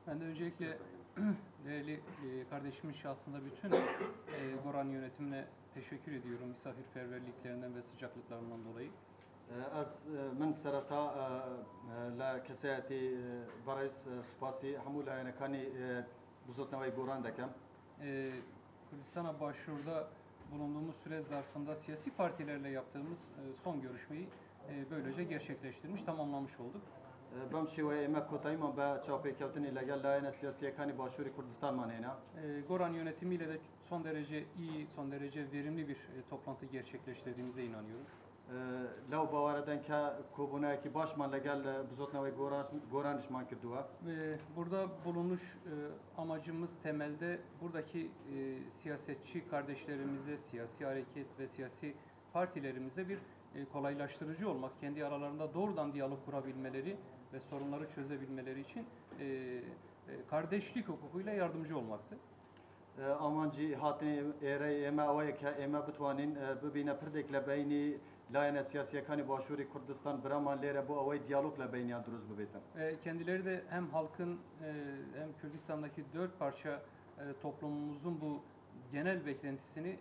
Ben de öncelikle değerli kardeşimin şahsında bütün Goran yönetimine teşekkür ediyorum misafirperverliklerinden ve sıcaklıklarından dolayı. از من سرتا لا کسایتی برای سپاسی همول اینکانی بزرگ نوای گوران دکم. Kürdistan'a başvuruda bulunduğumuz süre zarfında siyasi partilerle yaptığımız son görüşmeyi böylece gerçekleştirmiş, tamamlamış olduk. بام شیوه اما کوتاهی ما به چاپی کردنی لگل لاین سیاسی کانی باشوری کردستان مانینا. Goran yönetimiyle de son derece iyi, son derece verimli bir toplantı gerçekleştirdiğimize inanıyorum. لو باوردن که کوبونه کی باش من لگل بزرگ نوای گورانش مان کردوا. Burada bulunuş amacımız temelde buradaki siyasetçi kardeşlerimize, siyasi hareket ve siyasi partilerimize bir kolaylaştırıcı olmak, kendi aralarında doğrudan diyalog kurabilmeleri ve sorunları çözebilmeleri için kardeşlik hukukuyla yardımcı olmaktı. آمانجی هاتنی ایره اما اوه که اما بتوانین ببینه پردک لبینی لاین سیاسی کانی باشوری کردستان برامان لیره bu اوه دیالوگ لبینیان دروز ببیتن. Kendileri de hem halkın hem Kürdistan'daki dört parça toplumumuzun bu genel beklentisini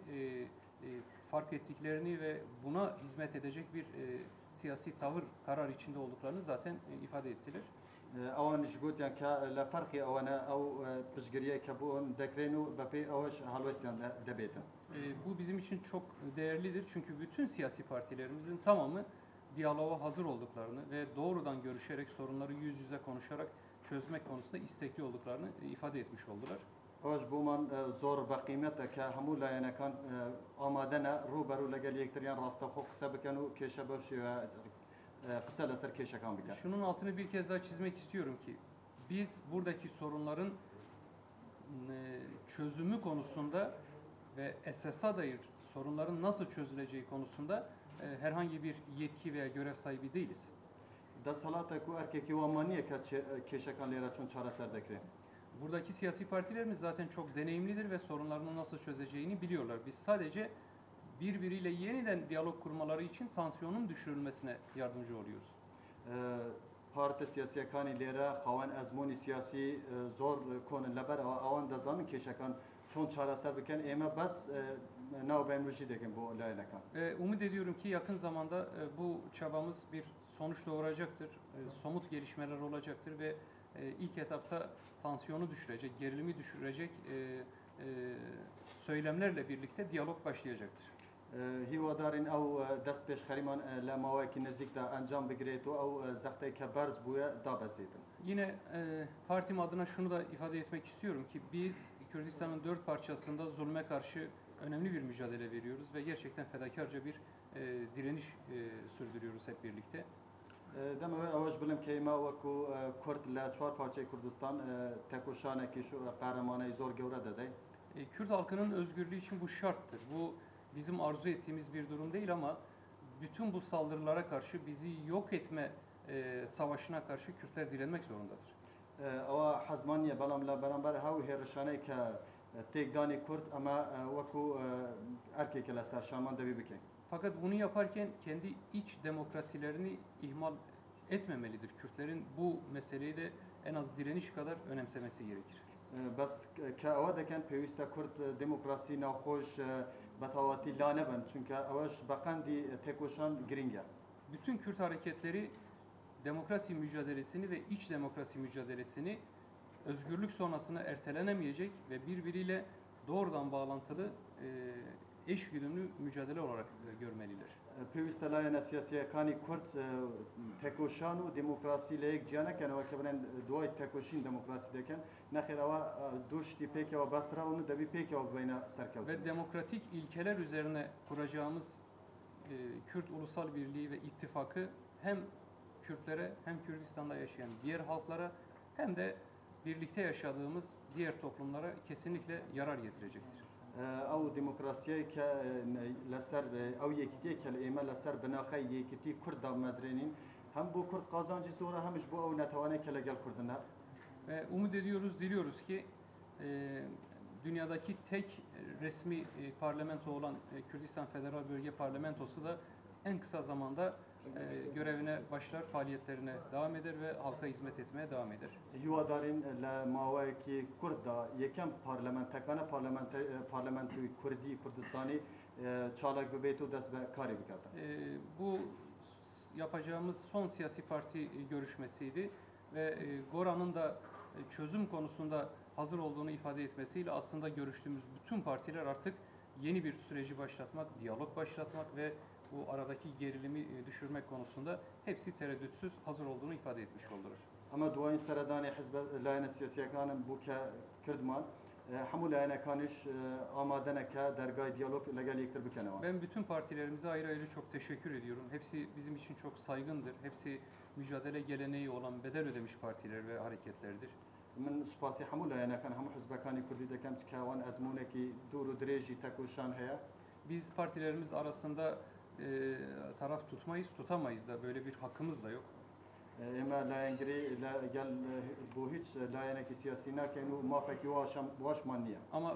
fark ettiklerini ve buna hizmet edecek bir siyasi tavır, karar içinde olduklarını zaten ifade ettiler. اوانش گوتیان که لفرقی اوانه او پشگریه که بون دکرینو بپی اوش هلوستیان دبیتن. Bu bizim için çok değerlidir çünkü bütün siyasi partilerimizin tamamı diyaloğa hazır olduklarını ve doğrudan görüşerek sorunları yüz yüze konuşarak çözmek konusunda istekli olduklarını ifade etmiş oldular. اوش بومان زور بقیمت که همون لاینه کان آماده نه رو برو لگل یکتریان راستا خوب قصه بکنو کشه برشی و قصه لسر کشه کان بکن. Şunun altını bir kez daha çizmek istiyorum ki biz buradaki sorunların çözümü konusunda ve esasa dair sorunların nasıl çözüleceği konusunda herhangi bir yetki veya görev sahibi değiliz. دستالات کو erkeki وامانیه که کشه کان لیره چون چاره سر دکره. Buradaki siyasi partilerimiz zaten çok deneyimlidir ve sorunlarını nasıl çözeceğini biliyorlar. Biz sadece birbiriyle yeniden diyalog kurmaları için tansiyonun düşürülmesine yardımcı oluyoruz. Parti siyasi kani lere havan azmoni siyasi zor konun leber avan da zanın keşakan çon çareser biken eme bas nav ben müjdekim bu laylakan. Umut ediyorum ki yakın zamanda bu çabamız bir sonuç doğuracaktır. Somut gelişmeler olacaktır ve ilk etapta tansiyonu düşürecek, gerilimi düşürecek söylemlerle birlikte diyalog başlayacaktır. هیوادارین او دست پیش خریمان لماوی که نزدیک دا انجام بگیرید و او زخته که برز بویا دا بزیدن. Yine partim adına şunu da ifade etmek istiyorum ki biz Kürdistan'ın dört parçasında zulme karşı önemli bir mücadele veriyoruz ve gerçekten fedakarca bir direniş sürdürüyoruz hep birlikte. دم اول بلم که ما وکو کرد لا چهار پارچه کردستان تکوشانه که شو قهرمانه زور گوره داده. Kürt halkının özgürlüğü için bu şarttır. Bu bizim arzu ettiğimiz bir durum değil ama bütün bu saldırılara karşı bizi yok etme savaşına karşı Kürtler direnmek zorundadır. Ama hazmaniye balamla beraber havu herşane ki tekdani Kürt ama vaku erkekler serşaman devi bikin. Fakat bunu yaparken kendi iç demokrasilerini ihmal etmemelidir. Kürtlerin bu meseleyi de en az direniş kadar önemsemesi gerekir. بس که اوه دکن پیوسته کرد دموکراسی ناخوش بتواتی لانه بند çünkü اوش بقندی تکوشان گرینگه. Bütün Kürt hareketleri demokrasi mücadelesini ve iç demokrasi mücadelesini özgürlük sonrasına ertelenemeyecek ve birbiriyle doğrudan bağlantılı eş güdümlü mücadele olarak görmeliler. پیوسته لایه سیاسی کانی کرد تکوشان و دموکراسی لیک جانه کنه و که برن دوای تکوشین دموکراسی دکن نخیر اوه دوشتی پیک و بستره اونو دبی پیک و بین سرکوت. Ve demokratik ilkeler üzerine kuracağımız Kürt Ulusal Birliği ve ittifakı hem Kürtlere hem Kürdistan'da yaşayan diğer halklara hem de birlikte yaşadığımız diğer toplumlara kesinlikle yarar getirecektir. او دموکراسی که لسر او یکیتی که ایمه لسر بناخی یکیتی کرد مزرینین هم bu Kürt kazancı sonra hemiş bu o netavane که لگل کردنه. Umut ediyoruz, diliyoruz ki dünyadaki tek resmi parlamento olan Kürdistan Federal Bölge Parlamentosu da en kısa zamanda görevine başlar, faaliyetlerine devam eder ve halka hizmet etmeye devam eder. هیوادارین لماوای که کرد دا یکم پارلمانتکانه پارلمانتوی کردی کردستانی çalak bebeyt o dest ve kari bikata. Bu yapacağımız son siyasi parti görüşmesiydi ve Gora'nın da çözüm konusunda hazır olduğunu ifade etmesiyle aslında görüştüğümüz bütün partiler artık yeni bir süreci başlatmak, diyalog başlatmak ve bu aradaki gerilimi düşürmek konusunda hepsi tereddütsüz hazır olduğunu ifade etmiş oldular. Ama duayın seredani hizbe layene siyasiyekanın bu ke Kürdman hamu layene kaniş amadene ke dergay diyalog legal yektir bükene var. Ben bütün partilerimize ayrı ayrı çok teşekkür ediyorum. Hepsi bizim için çok saygındır. Hepsi mücadele geleneği olan bedel ödemiş partiler ve hareketlerdir. من سپاسی همو لاینا کن همو حزبکانی کردی دکم کهوان ازمونه کی دور و درێژی تکوشان هەیە. Biz partilerimiz arasında taraf tutmayız, tutamayız da böyle bir hakkımız da yok. ئێمە لایەنگری گەل بۆ هیچ لایەنێکی سیاسی ناکەین و مافێکی واشمان نییە. Ama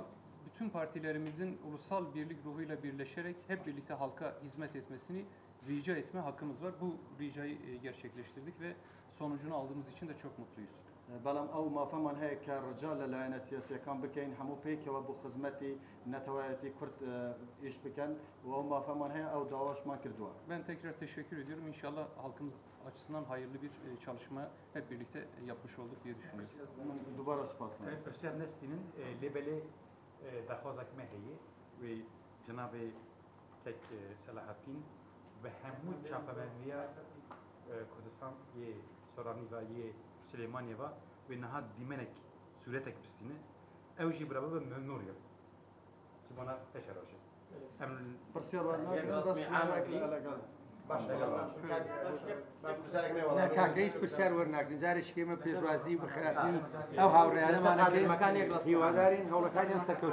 bütün partilerimizin ulusal birlik ruhuyla birleşerek hep birlikte halka hizmet etmesini rica etme hakkımız var. Bu ricayı gerçekleştirdik ve sonucunu aldığımız için de çok mutluyuz. بەڵام ئەو مافەمان هەیە کە ڕجا لە لایەنە سیاسیەکان بکەین هەموو پێکەوە بۆ خزمەتی نەتەوایەتی کورد ئیش بکەن و ئەو مافەمان هەیە ئەو داواشمان کردووە. Ben tekrar teşekkür ediyorum. İnşallah halkımız açısından hayırlı bir çalışma hep birlikte yapmış olduk diye düşünüyorum. دووبارە سوپاس. پرسیار نستینن لبلی دخوازک مهیه و جناب تک صلاحاتین و همون چاپمنویا کردستان یه سورانی و یه سلیمانی و نهاد دیمنک صورتک بستینه اوجی برابر به منوریا سبحانه تشرفه. پرسیار وارنا نه کاکریس پرسیار ورناک نزارش که ما پیشوازی بخیراتین او هاوریانه مانه که هیوادارین هولکانی است که